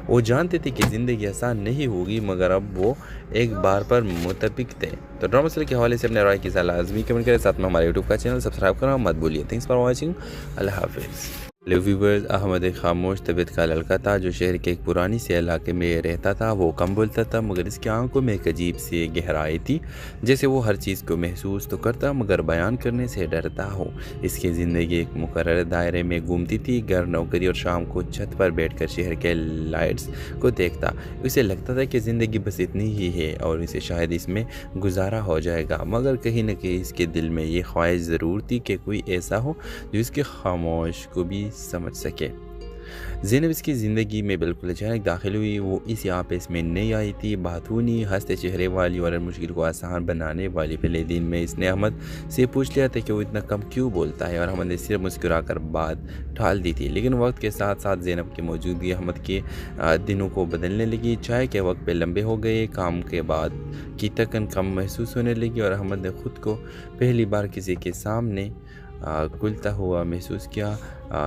वो जानते थे कि ज़िंदगी आसान नहीं होगी मगर अब वो एक बार पर मुतफिक थे। तो ड्रामा सीरियल के हवाले से अपने राय की सलाह लाज़मी कमेंट करें। साथ में हमारे यूट्यूब का चैनल सब्सक्राइब करना मत भूलिए। Thanks for watching. अल्लाह हाफिज़। हेलो व्यूवर्स, अहमद एक खामोश तबीयत का लड़का था जो शहर के एक पुरानी से इलाके में रहता था। वो कम बोलता था मगर इसकी आंखों में एक अजीब सी गहराई थी, जैसे वो हर चीज़ को महसूस तो करता मगर बयान करने से डरता हो। इसकी ज़िंदगी एक मुकर्रर दायरे में घूमती थी, घर, नौकरी और शाम को छत पर बैठकर शहर के लाइट्स को देखता। उसे लगता था कि ज़िंदगी बस इतनी ही है और इसे शायद इसमें गुजारा हो जाएगा, मगर कहीं न कहीं इसके दिल में ये ख्वाहिश ज़रूर थी कि कोई ऐसा हो जो इसके खामोश को भी समझ सके। ज़ैनब इसकी ज़िंदगी में बिल्कुल अचानक दाखिल हुई। वो इस यहाँ पे इसमें नई आई थी, बातूनी, हंसते चेहरे वाली और मुश्किल को आसान बनाने वाली। पहले दिन में इसने अहमद से पूछ लिया था कि वो इतना कम क्यों बोलता है और अहमद ने सिर्फ मुस्कुराकर बात टाल दी थी। लेकिन वक्त के साथ साथ ज़ैनब की मौजूदगी अहमद के दिनों को बदलने लगी। चाय के वक्त पे लंबे हो गए, काम के बाद की थकन कम महसूस होने लगी और अहमद ने खुद को पहली बार किसी के सामने खुलता हुआ महसूस किया।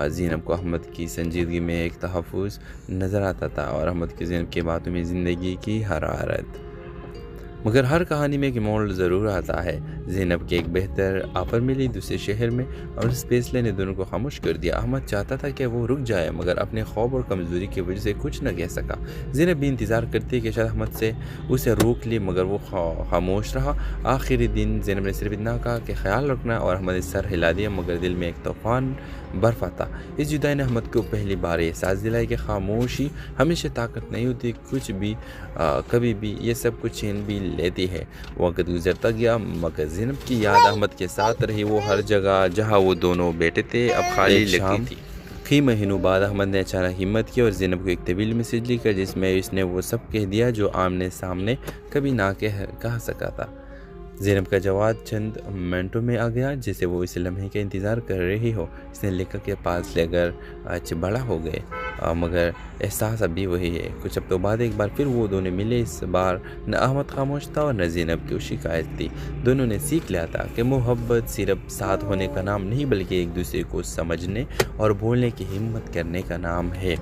ज़ैनब को अहमद की संजीदगी में एक तहफ़्फ़ुज़ नज़र आता था और अहमद की ज़ैनब की बातों में ज़िंदगी की हरारत। मगर हर कहानी में एक मोड़ ज़रूर आता है। ज़ैनब के एक बेहतर ऑफर मिली दूसरे शहर में और इस फैसले ने दोनों को खामोश कर दिया। अहमद चाहता था कि वो रुक जाए मगर अपने खौफ और कमज़ोरी की वजह से कुछ न कह सका। ज़ैनब भी इंतज़ार करती कि शायद अहमद से उसे रोक ले, मगर वो खामोश रहा। आखिरी दिन ज़ैनब ने सिर्फ इतना कहा कि ख्याल रखना और अहमद ने सर हिला दिया, मगर दिल में एक तूफ़ान बर्फ आता। इस जुदाई ने अहमद को पहली बार एहसास दिलाया कि खामोशी हमेशा ताकत नहीं होती, कुछ भी कभी भी ये सब कुछ छीन भी लेती है। वक्त गुजरता गया मगर ज़ैनब की याद अहमद के साथ रही। वो हर जगह जहाँ वो दोनों बैठे थे अब खाली लगती थी। कई महीनों बाद अहमद ने अचानक हिम्मत की और ज़ैनब को एक तवील मैसेज लिखा जिसमें इसने वो सब कह दिया जो आमने सामने कभी ना कह सका था। ज़ैनब का जवाब चंद मिनटों में आ गया, जैसे वो इस लम्हे का इंतज़ार कर रही हो। इसने लेखक के पास लेकर आज बड़ा हो गए, मगर एहसास अभी वही है। कुछ हफ्तों बाद एक बार फिर वो दोनों मिले। इस बार न अहमद खामोश था और न ज़ैनब की शिकायत थी। दोनों ने सीख लिया था कि मोहब्बत सिर्फ साथ होने का नाम नहीं बल्कि एक दूसरे को समझने और बोलने की हिम्मत करने का नाम है।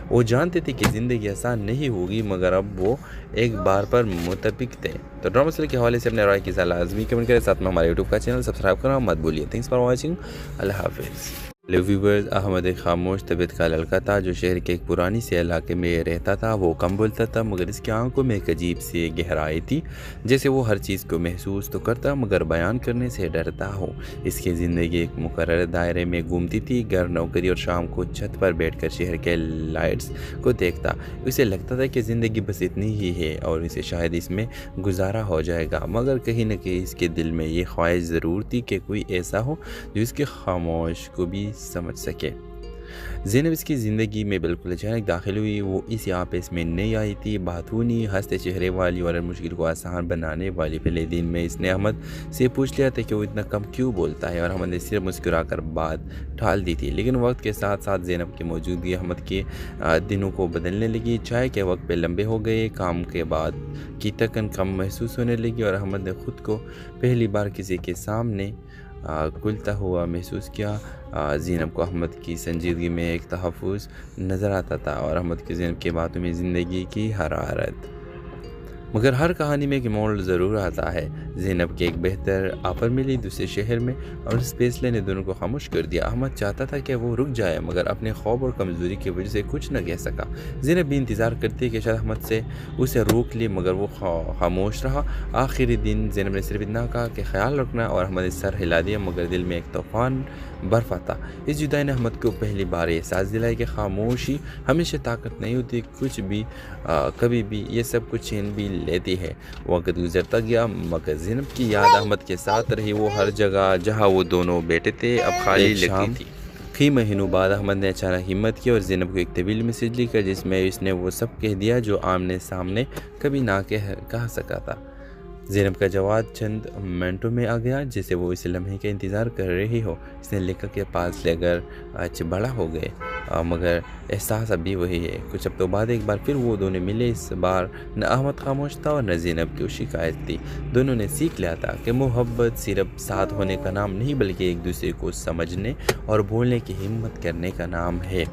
वो जानते थे कि ज़िंदगी आसान नहीं होगी, मगर अब वो एक बार पर मुतफिक थे। तो ड्रामा सीरियल के हवाले से अपने राय की लाजमी कमेंट करें, साथ में हमारे यूट्यूब का चैनल सब्सक्राइब करना मत भूलिए। Thanks for watching. अल्लाह हाफिज़। हेलो व्यूवर्स, अहमद एक खामोश तबीयत का लड़का था जो शहर के एक पुरानी से इलाके में रहता था। वो कम बोलता था मगर इसकी आंखों में एक अजीब सी गहराई थी, जैसे वो हर चीज़ को महसूस तो करता मगर बयान करने से डरता हो। इसकी ज़िंदगी एक मुकर्रर दायरे में घूमती थी, घर, नौकरी और शाम को छत पर बैठकर शहर के लाइट्स को देखता। उसे लगता था कि ज़िंदगी बस इतनी ही है और इसे शायद इसमें गुजारा हो जाएगा, मगर कहीं न कहीं इसके दिल में ये ख्वाहिश ज़रूर थी कि कोई ऐसा हो जो इसके खामोश को भी समझ सके। ज़ैनब इसकी ज़िंदगी में बिल्कुल अचानक दाखिल हुई। वो इस यहाँ पे इसमें नई आई थी, बातूनी, हंसते चेहरे वाली और मुश्किल को आसान बनाने वाली। पहले दिन में इसने अहमद से पूछ लिया था कि वो इतना कम क्यों बोलता है और अहमद ने सिर्फ मुस्कुराकर बात टाल दी थी। लेकिन वक्त के साथ साथ ज़ैनब की मौजूदगी अहमद के दिनों को बदलने लगी। चाय के वक्त पे लंबे हो गए, काम के बाद की थकन कम महसूस होने लगी और अहमद ने खुद को पहली बार किसी के सामने खुलता हुआ महसूस किया। ज़ैनब को अहमद की संजीदगी में एक तहफ़्फ़ुज़ नज़र आता था और अहमद की ज़ैनब की बातों में ज़िंदगी की हरारत। मगर हर कहानी में एक मोड़ ज़रूर आता है। ज़ैनब के एक बेहतर ऑफर मिली दूसरे शहर में और इस फैसले ने दोनों को खामोश कर दिया। अहमद चाहता था कि वो रुक जाए मगर अपने खौफ और कमज़ोरी की वजह से कुछ न कह सका। ज़ैनब भी इंतज़ार करती कि शायद अहमद से उसे रोक ले, मगर वो खामोश रहा। आखिरी दिन ज़ैनब ने सिर्फ इतना कहा कि ख्याल रखना और अहमद ने सर हिला दिया, मगर दिल में एक तूफ़ान बर्फ आता। इस जुदाई ने अहमद को पहली बार एहसास दिलाया कि खामोशी हमेशा ताकत नहीं होती, कुछ भी कभी भी ये सब कुछ छीन भी लेती है। वक्त गुजरता गया मगर ज़ैनब की याद अहमद के साथ रही। वो हर जगह जहाँ वो दोनों बैठे थे अब खाली लगती थी। कई महीनों बाद अहमद ने अचानक हिम्मत की और ज़ैनब को एक तवील मैसेज लिखा जिसमें इसने वो सब कह दिया जो आमने सामने कभी ना कह सका था। ज़ैनब का जवाब चंद मिनटों में आ गया, जैसे वो इस लम्हे का इंतज़ार कर रही हो। इसने लेखक के पास लेकर आज बड़ा हो गए, मगर एहसास अभी वही है। कुछ हफ्तों बाद एक बार फिर वो दोनों मिले। इस बार न अहमद खामोश था और न ज़ैनब की शिकायत थी। दोनों ने सीख लिया था कि मोहब्बत सिर्फ साथ होने का नाम नहीं बल्कि एक दूसरे को समझने और बोलने की हिम्मत करने का नाम है।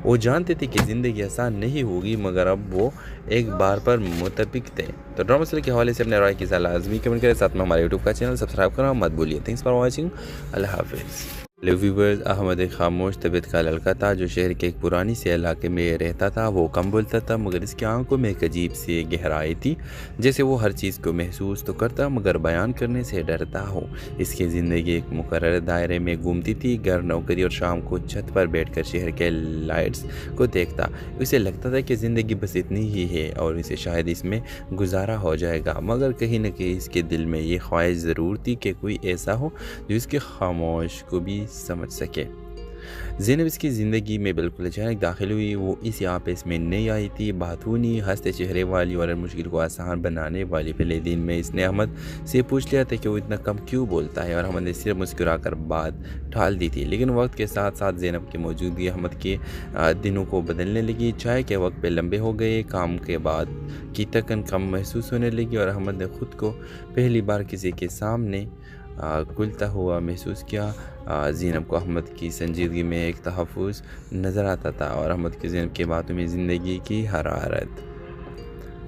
वो जानते थे कि ज़िंदगी आसान नहीं होगी, मगर अब वो एक बार पर मुतफिक थे। तो ड्रामा सीरियल के हवाले से अपने राय की लाजमी कमेंट करें, साथ में हमारे यूट्यूब का चैनल सब्सक्राइब करना मत भूलिए। Thanks for watching. अल्लाह हाफिज़। हेलो व्यूवर्स, अहमद एक खामोश तबीयत का लड़का था जो शहर के एक पुरानी से इलाके में रहता था। वो कम बोलता था मगर इसकी आंखों में एक अजीब सी गहराई थी, जैसे वो हर चीज़ को महसूस तो करता मगर बयान करने से डरता हो। इसकी ज़िंदगी एक मुकर्रर दायरे में घूमती थी, घर, नौकरी और शाम को छत पर बैठकर शहर के लाइट्स को देखता। उसे लगता था कि ज़िंदगी बस इतनी ही है और इसे शायद इसमें गुजारा हो जाएगा, मगर कहीं न कहीं इसके दिल में ये ख्वाहिश ज़रूर थी कि कोई ऐसा हो जो इसके खामोश को भी समझ सके। ज़ैनब इसकी ज़िंदगी में बिल्कुल अचानक दाखिल हुई। वो इस यहाँ पे इसमें नई आई थी, बातूनी, हंसते चेहरे वाली और मुश्किल को आसान बनाने वाली। पहले दिन में इसने अहमद से पूछ लिया था कि वो इतना कम क्यों बोलता है और अहमद ने सिर्फ मुस्कुरा कर बात टाल दी थी। लेकिन वक्त के साथ साथ ज़ैनब की मौजूदगी अहमद के दिनों को बदलने लगी। चाय के वक्त पे लंबे हो गए, काम के बाद की थकन कम महसूस होने लगी और अहमद ने खुद को पहली बार किसी के सामने खुलता हुआ महसूस किया। ज़ैनब को अहमद की संजीदगी में एक तहफ़्फ़ुज़ नज़र आता था और अहमद की ज़ैनब की बातों में ज़िंदगी की हरारत।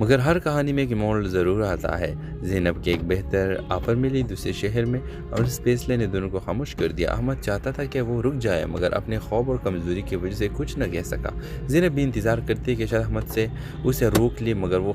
मगर हर कहानी में एक मोड़ ज़रूर आता है। ज़ैनब के एक बेहतर ऑफर मिली दूसरे शहर में और इस फैसले ने दोनों को खामोश कर दिया। अहमद चाहता था कि वो रुक जाए मगर अपने खौफ और कमज़ोरी की वजह से कुछ न कह सका। ज़ैनब भी इंतज़ार करती है कि शायद अहमद से उसे रोक ले, मगर वो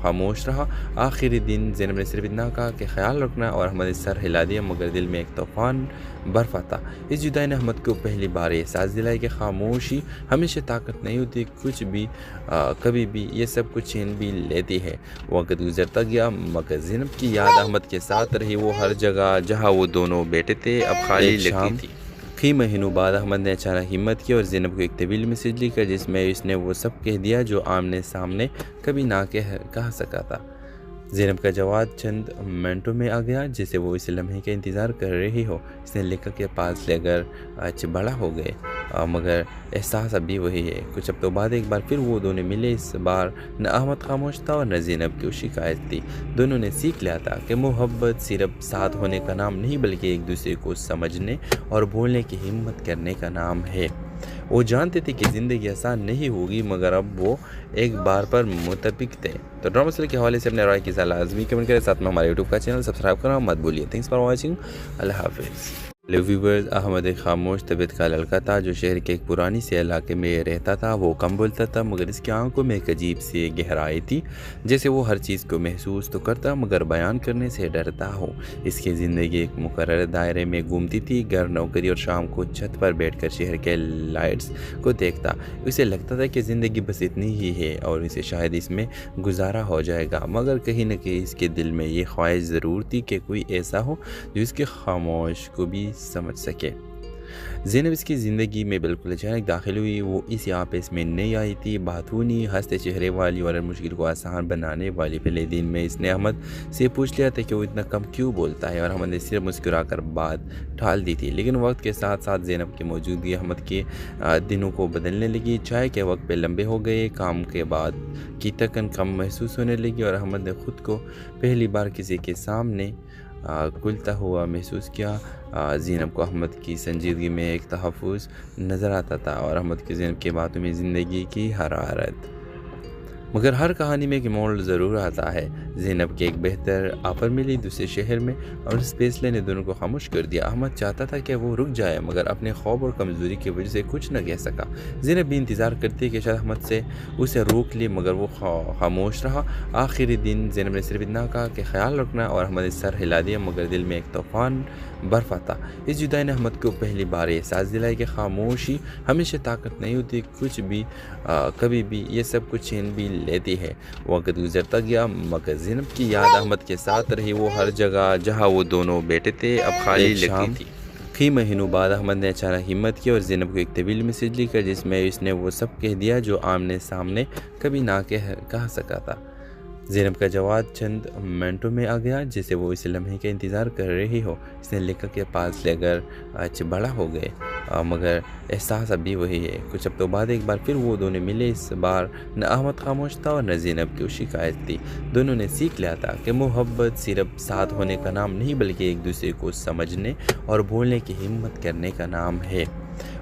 खामोश रहा। आखिरी दिन ज़ैनब ने सिर्फ इतना कहा कि ख्याल रखना और अहमद ने सर हिला दिया, मगर दिल में एक तूफ़ान बर्फ आता। इस जुदाई ने अहमद को पहली बार एहसास दिलाया कि खामोशी हमेशा ताकत नहीं होती, कुछ भी कभी भी ये सब कुछ छीन भी लेती है। वक्त गुजरता गया मगर ज़ैनब की याद अहमद के साथ रही। वो हर जगह जहाँ वो दोनों बैठे थे अब खाली लगती थी। कई महीनों बाद अहमद ने अचानक हिम्मत की और ज़ैनब को एक तवील मैसेज लिखा जिसमें इसने वो सब कह दिया जो आमने सामने कभी ना कह सका था। ज़ैनब का जवाब चंद मिनटों में आ गया, जैसे वो इस लम्हे का इंतज़ार कर रही हो। इसने लेखक के पास लेकर आज बड़ा हो गए, मगर एहसास अभी वही है। कुछ हफ्तों बाद एक बार फिर वो दोनों मिले। इस बार न अहमद खामोश था और न ज़ैनब की शिकायत थी। दोनों ने सीख लिया था कि मोहब्बत सिर्फ साथ होने का नाम नहीं बल्कि एक दूसरे को समझने और बोलने की हिम्मत करने का नाम है। वो जानते थे कि ज़िंदगी आसान नहीं होगी, मगर अब वो एक बार पर मुतफिक थे। तो ड्रामा सीरियल के हवाले से अपने राय की सलाह लाजमी कमेंट करें, साथ में हमारे यूट्यूब का चैनल सब्सक्राइब करना मत भूलिए। Thanks for watching. अल्लाह हाफिज़। हेलो व्यूवर्स, अहमद एक खामोश तबीयत का लड़का था जो शहर के एक पुरानी से इलाके में रहता था। वो कम बोलता था मगर इसकी आंखों में एक अजीब सी गहराई थी, जैसे वो हर चीज़ को महसूस तो करता मगर बयान करने से डरता हो। इसकी ज़िंदगी एक मुकर्रर दायरे में घूमती थी, घर, नौकरी और शाम को छत पर बैठकर शहर के लाइट्स को देखता। उसे लगता था कि ज़िंदगी बस इतनी ही है और इसे शायद इसमें गुजारा हो जाएगा, मगर कहीं न कहीं इसके दिल में ये ख्वाहिश ज़रूर थी कि कोई ऐसा हो जो इसके खामोश को भी समझ सके। ज़ैनब इसकी ज़िंदगी में बिल्कुल अचानक दाखिल हुई। वो इस यहाँ पे इसमें नई आई थी, बातूनी, हंसते चेहरे वाली और मुश्किल को आसान बनाने वाली। पहले दिन में इसने अहमद से पूछ लिया था कि वो इतना कम क्यों बोलता है और अहमद ने सिर्फ मुस्कुरा कर बात टाल दी थी। लेकिन वक्त के साथ साथ ज़ैनब की मौजूदगी अहमद के दिनों को बदलने लगी। चाय के वक्त पे लंबे हो गए, काम के बाद की थकन कम महसूस होने लगी और अहमद ने खुद को पहली बार किसी के सामने खुलता हुआ महसूस किया। ज़ैनब को अहमद की संजीदगी में एक तहफ़्फ़ुज़ नज़र आता था और अहमद की ज़ैनब की बातों में ज़िंदगी की हरारत। मगर हर कहानी में एक मोड़ ज़रूर आता है। ज़ैनब के एक बेहतर ऑफर मिली दूसरे शहर में और इस फैसले ने दोनों को खामोश कर दिया। अहमद चाहता था कि वो रुक जाए मगर अपने खौफ और कमज़ोरी की वजह से कुछ न कह सका। ज़ैनब भी इंतज़ार करती है कि शायद अहमद से उसे रोक ले, मगर वो खामोश रहा। आखिरी दिन ज़ैनब ने सिर्फ इतना कहा कि ख्याल रखना और अहमद ने सर हिला दिया, मगर दिल में एक तूफ़ान बर्फ आता। इस जुदाई ने अहमद को पहली बार एहसास दिलाया कि खामोशी हमेशा ताकत नहीं होती, कुछ भी कभी भी ये सब कुछ छीन भी लेती है। वक्त गुजरता गया मगर ज़ैनब की याद अहमद के साथ रही। वो हर जगह जहाँ वो दोनों बैठे थे अब खाली लगती थी। कई महीनों बाद अहमद ने अचानक हिम्मत की और ज़ैनब को एक तवील मैसेज लिखा जिसमें इसने वो सब कह दिया जो आमने सामने कभी ना कह सका था। ज़ैनब का जवाब चंद मिनटों में आ गया, जैसे वो इस लम्हे का इंतज़ार कर रही हो। इसने लेखक के पास लेकर आज बड़ा हो गए, मगर एहसास अभी वही है। कुछ हफ्तों बाद एक बार फिर वो दोनों मिले। इस बार न अहमद खामोश था और न ज़ैनब की शिकायत थी। दोनों ने सीख लिया था कि मोहब्बत सिर्फ साथ होने का नाम नहीं बल्कि एक दूसरे को समझने और बोलने की हिम्मत करने का नाम है।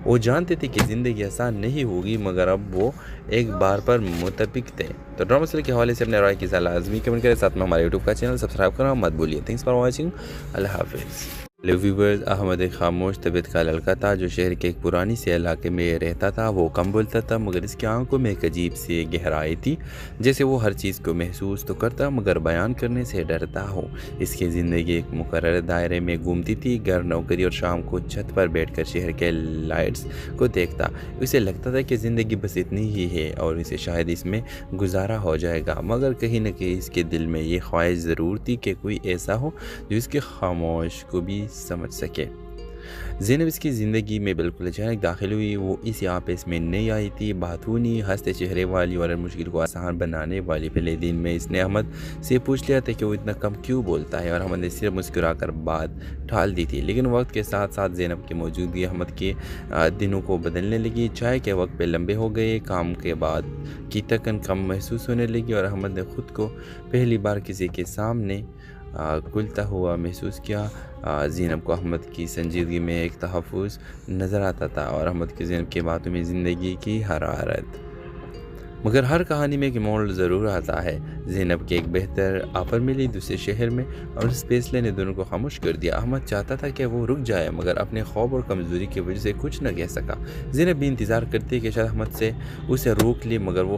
वो जानते थे कि ज़िंदगी आसान नहीं होगी, मगर अब वो एक बार पर मुतफिक थे। तो ड्रामा सीरियल के हवाले से अपने राय की सलाह लाजमी कमेंट करें, साथ में हमारे यूट्यूब का चैनल सब्सक्राइब करना मत भूलिए। Thanks for watching. अल्लाह हाफिज़। हेलो व्यूवर्स, अहमद एक खामोश तबीयत का लड़का था जो शहर के एक पुरानी से इलाके में रहता था। वो कम बोलता था मगर इसकी आंखों में एक अजीब सी गहराई थी, जैसे वो हर चीज़ को महसूस तो करता मगर बयान करने से डरता हो। इसकी ज़िंदगी एक मुकर्रर दायरे में घूमती थी, घर, नौकरी और शाम को छत पर बैठकर शहर के लाइट्स को देखता। उसे लगता था कि ज़िंदगी बस इतनी ही है और इसे शायद इसमें गुजारा हो जाएगा, मगर कहीं न कहीं इसके दिल में ये ख्वाहिश ज़रूर थी कि कोई ऐसा हो जो इसके खामोश को भी समझ सके। ज़ैनब इसकी ज़िंदगी में बिल्कुल अचानक दाखिल हुई। वो इस यहाँ पे इसमें नई आई थी, बातूनी, हंसते चेहरे वाली और मुश्किल को आसान बनाने वाली। पहले दिन में इसने अहमद से पूछ लिया था कि वो इतना कम क्यों बोलता है और अहमद ने सिर्फ मुस्कुराकर बात टाल दी थी। लेकिन वक्त के साथ साथ ज़ैनब की मौजूदगी अहमद के दिनों को बदलने लगी। चाय के वक्त पे लंबे हो गए, काम के बाद की थकन कम महसूस होने लगी और अहमद ने खुद को पहली बार किसी के सामने खुलता हुआ महसूस किया। ज़ैनब को अहमद की संजीदगी में एक तहफ़्फ़ुज़ नज़र आता था और अहमद की ज़ैनब की बातों में ज़िंदगी की हरारत। मगर हर कहानी में एक मोड़ ज़रूर आता है। ज़ैनब के एक बेहतर ऑफर मिली दूसरे शहर में और इस फैसले ने दोनों को खामोश कर दिया। अहमद चाहता था कि वो रुक जाए मगर अपने खौफ और कमज़ोरी की वजह से कुछ न कह सका। ज़ैनब भी इंतज़ार करती कि शायद अहमद से उसे रोक ले, मगर वो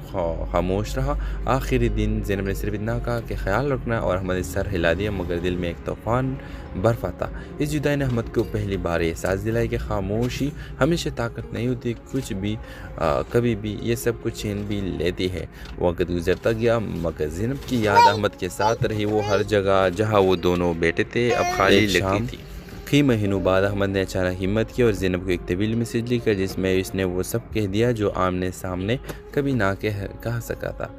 खामोश रहा। आखिरी दिन ज़ैनब ने सिर्फ इतना कहा कि ख्याल रखना और अहमद ने सर हिला दिया, मगर दिल में एक तूफ़ान बर्फ़ आता। इस जुदाई ने अहमद को पहली बार एहसास दिलाया कि खामोशी हमेशा ताकत नहीं होती, कुछ भी कभी भी ये सब कुछ छीन भी लेती है। वक्त गुजरता गया मगर ज़ैनब की याद अहमद के साथ रही। वो हर जगह जहाँ वो दोनों बैठे थे अब खाली लगती थी। कई महीनों बाद अहमद ने अचानक हिम्मत की और ज़ैनब को एक तवील मैसेज लिखा जिसमें इसने वो सब कह दिया जो आमने सामने कभी ना कह सका था।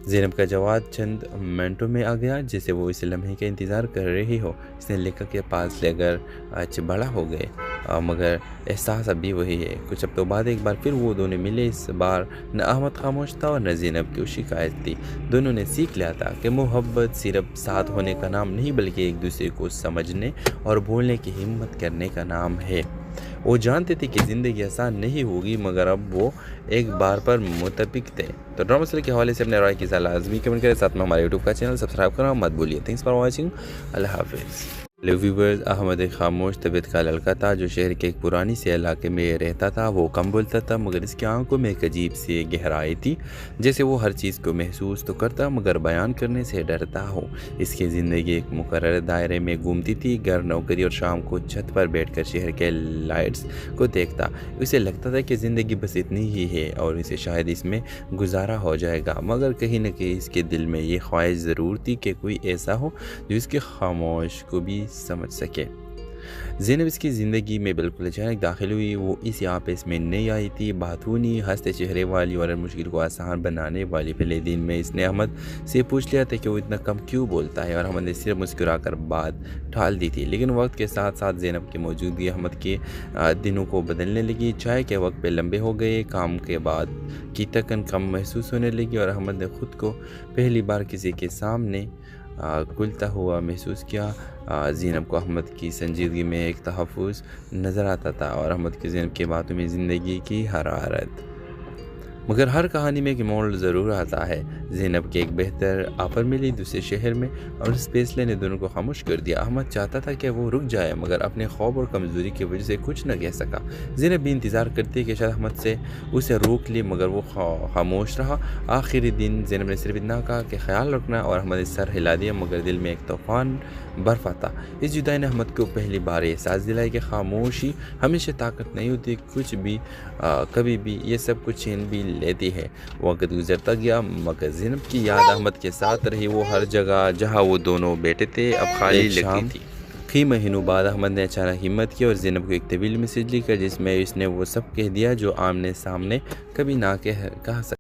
ज़ैनब का जवाब चंद मिनटों में आ गया, जैसे वो इस लम्हे का इंतज़ार कर रही हो। इसने लेखक के पास लेकर आज बड़ा हो गए, मगर एहसास अभी वही है। कुछ हफ्तों बाद एक बार फिर वो दोनों मिले। इस बार न अहमद खामोश था और न ज़ैनब की शिकायत थी। दोनों ने सीख लिया था कि मोहब्बत सिर्फ साथ होने का नाम नहीं बल्कि एक दूसरे को समझने और बोलने की हिम्मत करने का नाम है। वो जानते थे कि ज़िंदगी आसान नहीं होगी, मगर अब वो एक बार पर मुतफिक थे। तो ड्रामा सीरियल के हवाले से अपने राय की सलाह लाजमी कमेंट करें, साथ में हमारे यूट्यूब का चैनल सब्सक्राइब करना मत भूलिए। Thanks for watching. अल्लाह हाफिज़। हेलो व्यूवर्स, अहमद एक खामोश तबीयत का लड़का था जो शहर के एक पुरानी से इलाके में रहता था। वो कम बोलता था मगर इसकी आंखों में एक अजीब सी गहराई थी, जैसे वो हर चीज़ को महसूस तो करता मगर बयान करने से डरता हो। इसकी ज़िंदगी एक मुकर्रर दायरे में घूमती थी, घर, नौकरी और शाम को छत पर बैठकर शहर के लाइट्स को देखता। उसे लगता था कि ज़िंदगी बस इतनी ही है और इसे शायद इसमें गुजारा हो जाएगा, मगर कहीं न कहीं इसके दिल में ये ख्वाहिश ज़रूर थी कि कोई ऐसा हो जो इसके खामोश को भी समझ सके। ज़ैनब इसकी ज़िंदगी में बिल्कुल अचानक दाखिल हुई। वो इस यहाँ पे इसमें नई आई थी, बातूनी, हंसते चेहरे वाली और मुश्किल को आसान बनाने वाली। पहले दिन में इसने अहमद से पूछ लिया था कि वो इतना कम क्यों बोलता है और अहमद ने सिर्फ मुस्कुराकर बात टाल दी थी। लेकिन वक्त के साथ साथ ज़ैनब की मौजूदगी अहमद के दिनों को बदलने लगी। चाय के वक्त पे लंबे हो गए, काम के बाद की थकन कम महसूस होने लगी और अहमद ने खुद को पहली बार किसी के सामने खुलता हुआ महसूस किया। ज़ैनब को अहमद की संजीदगी में एक तहफ़्फ़ुज़ नज़र आता था और अहमद की ज़ैनब की बातों में ज़िंदगी की हरारत। मगर हर कहानी में एक मोड़ ज़रूर आता है। ज़ैनब के एक बेहतर ऑफर मिली दूसरे शहर में और इस फैसले ने दोनों को खामोश कर दिया। अहमद चाहता था कि वो रुक जाए मगर अपने खौफ और कमज़ोरी की वजह से कुछ न कह सका। ज़ैनब भी इंतज़ार करती कि शायद अहमद से उसे रोक ले, मगर वो खामोश रहा। आखिरी दिन ज़ैनब ने सिर्फ इतना कहा कि ख्याल रखना और अहमद ने सर हिला दिया, मगर दिल में एक तूफ़ान बर्फ़ आता। इस जुदाई ने अहमद को पहली बार एहसास दिलाया कि खामोशी हमेशा ताकत नहीं होती, कुछ भी कभी भी ये सब कुछ छीन भी लेती है। वक्त गुजरता गया मगर ज़ैनब की याद अहमद के साथ रही। वो हर जगह जहाँ वो दोनों बैठे थे अब खाली लगती थी। कई महीनों बाद अहमद ने अचानक हिम्मत की और ज़ैनब को एक तवील मैसेज लिखा जिसमें इसने वो सब कह दिया जो आमने सामने कभी ना कह सका।